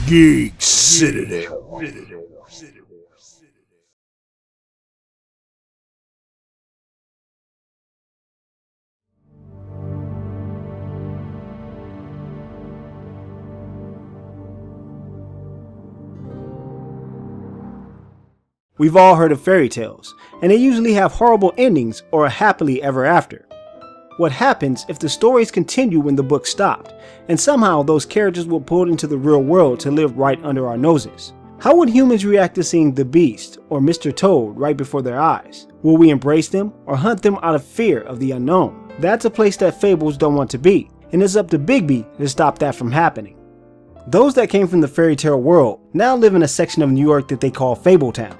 Geek Citadel. We've all heard of fairy tales, and they usually have horrible endings or a happily ever after. What happens if the stories continue when the book stopped, and somehow those characters were pulled into the real world to live right under our noses? How would humans react to seeing the Beast or Mr. Toad right before their eyes? Will we embrace them or hunt them out of fear of the unknown? That's a place that fables don't want to be, and it's up to Bigby to stop that from happening. Those that came from the fairy tale world now live in a section of New York that they call Fabletown.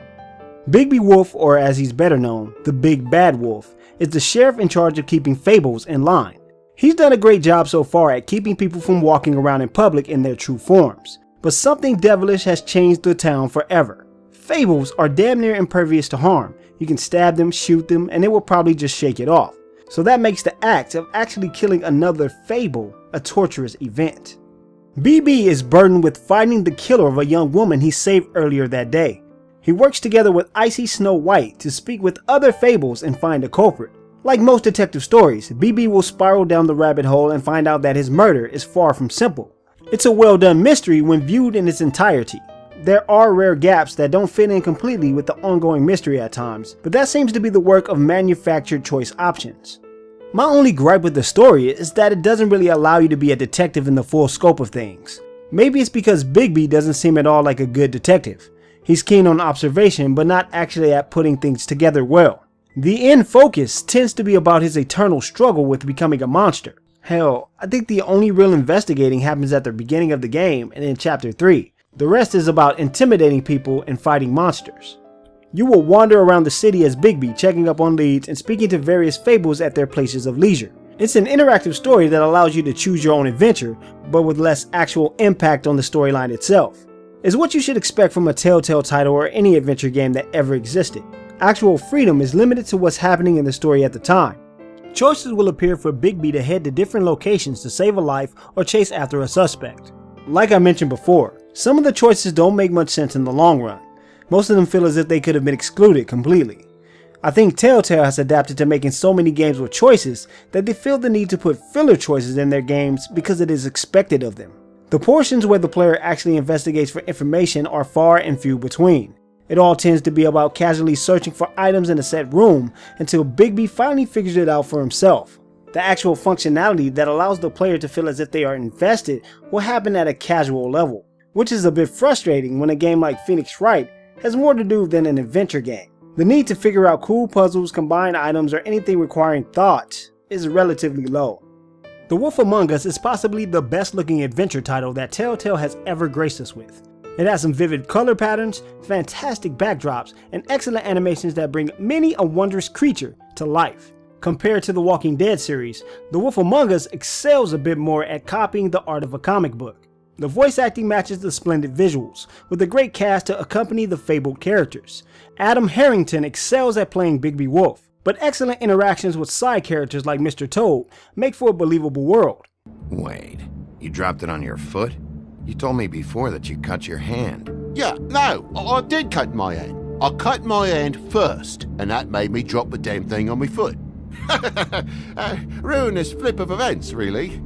Bigby Wolf, or as he's better known, the Big Bad Wolf, is the sheriff in charge of keeping fables in line. He's done a great job so far at keeping people from walking around in public in their true forms, but something devilish has changed the town forever. Fables are damn near impervious to harm. You can stab them, shoot them, and they will probably just shake it off. So that makes the act of actually killing another fable a torturous event. BB is burdened with finding the killer of a young woman he saved earlier that day. He works together with Icy Snow White to speak with other fables and find a culprit. Like most detective stories, BB will spiral down the rabbit hole and find out that his murder is far from simple. It's a well done mystery when viewed in its entirety. There are rare gaps that don't fit in completely with the ongoing mystery at times, but that seems to be the work of manufactured choice options. My only gripe with the story is that it doesn't really allow you to be a detective in the full scope of things. Maybe it's because Bigby doesn't seem at all like a good detective. He's keen on observation, but not actually at putting things together well. The end focus tends to be about his eternal struggle with becoming a monster. Hell, I think the only real investigating happens at the beginning of the game and in chapter 3. The rest is about intimidating people and fighting monsters. You will wander around the city as Bigby, checking up on leads and speaking to various fables at their places of leisure. It's an interactive story that allows you to choose your own adventure, but with less actual impact on the storyline itself. It's what you should expect from a Telltale title or any adventure game that ever existed. Actual freedom is limited to what's happening in the story at the time. Choices will appear for Bigby to head to different locations to save a life or chase after a suspect. Like I mentioned before, some of the choices don't make much sense in the long run. Most of them feel as if they could have been excluded completely. I think Telltale has adapted to making so many games with choices that they feel the need to put filler choices in their games because it is expected of them. The portions where the player actually investigates for information are far and few between. It all tends to be about casually searching for items in a set room until Bigby finally figures it out for himself. The actual functionality that allows the player to feel as if they are invested will happen at a casual level, which is a bit frustrating when a game like Phoenix Wright has more to do than an adventure game. The need to figure out cool puzzles, combine items, or anything requiring thought is relatively low. The Wolf Among Us is possibly the best looking adventure title that Telltale has ever graced us with. It has some vivid color patterns, fantastic backdrops, and excellent animations that bring many a wondrous creature to life. Compared to the Walking Dead series, The Wolf Among Us excels a bit more at copying the art of a comic book. The voice acting matches the splendid visuals, with a great cast to accompany the fabled characters. Adam Harrington excels at playing Bigby Wolf, but excellent interactions with side characters like Mr. Toad make for a believable world. Wait, you dropped it on your foot? You told me before that you cut your hand. Yeah, no, I did cut my hand. I cut my hand first, and that made me drop the damn thing on my foot. Ruinous flip of events, really.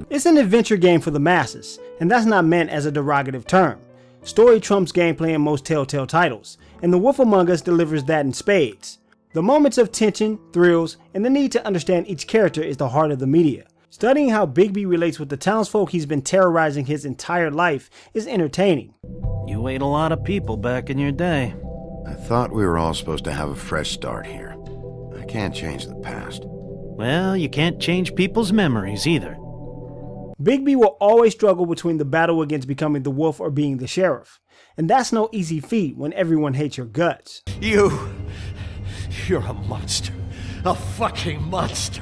It's an adventure game for the masses, and that's not meant as a derogative term. Story trumps gameplay in most Telltale titles, and The Wolf Among Us delivers that in spades. The moments of tension, thrills, and the need to understand each character is the heart of the media. Studying how Bigby relates with the townsfolk he's been terrorizing his entire life is entertaining. You ate a lot of people back in your day. I thought we were all supposed to have a fresh start here. I can't change the past. Well, you can't change people's memories either. Bigby will always struggle between the battle against becoming the wolf or being the sheriff. And that's no easy feat when everyone hates your guts. You're a monster. A fucking monster.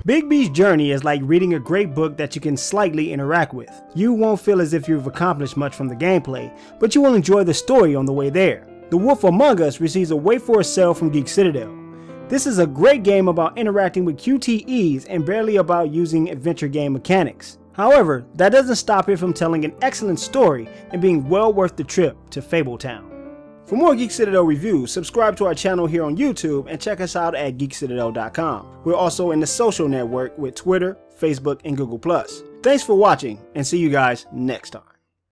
Bigby's journey is like reading a great book that you can slightly interact with. You won't feel as if you've accomplished much from the gameplay, but you will enjoy the story on the way there. The Wolf Among Us receives a wait for a sale from Geek Citadel. This is a great game about interacting with QTEs and barely about using adventure game mechanics. However, that doesn't stop it from telling an excellent story and being well worth the trip to Fabletown. For more Geek Citadel reviews, subscribe to our channel here on YouTube and check us out at geekcitadel.com. We're also in the social network with Twitter, Facebook, and Google+. Thanks for watching, and see you guys next time.